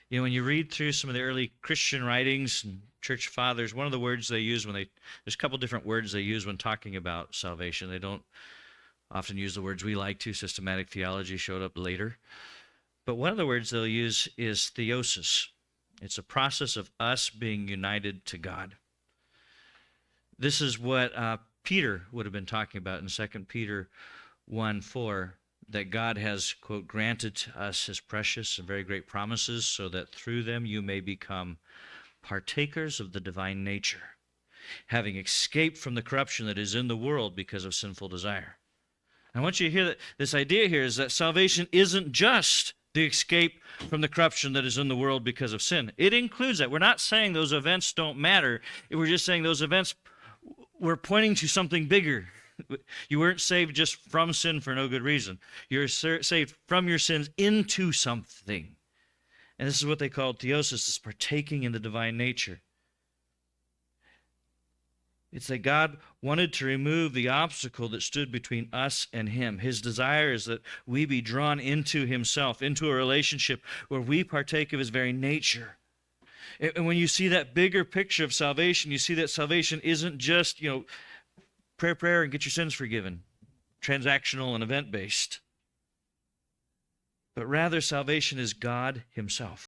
You know, when you read through some of the early Christian writings and church fathers, one of the words they use there's a couple different words they use when talking about salvation. They don't often use the words we like to. Systematic theology showed up later. But one of the words they'll use is theosis. It's a process of us being united to God. This is what Peter would have been talking about in 2 Peter 1:4, that God has, quote, granted to us his precious and very great promises so that through them you may become partakers of the divine nature, having escaped from the corruption that is in the world because of sinful desire. I want you to hear that this idea here is that salvation isn't just the escape from the corruption that is in the world because of sin. It includes that. We're not saying those events don't matter. We're just saying those events were pointing to something bigger. You weren't saved just from sin for no good reason. You're saved from your sins into something. And this is what they call theosis, is partaking in the divine nature. It's that God wanted to remove the obstacle that stood between us and him. His desire is that we be drawn into himself, into a relationship where we partake of his very nature. And when you see that bigger picture of salvation, you see that salvation isn't just, prayer, and get your sins forgiven, transactional and event-based. But rather, salvation is God himself.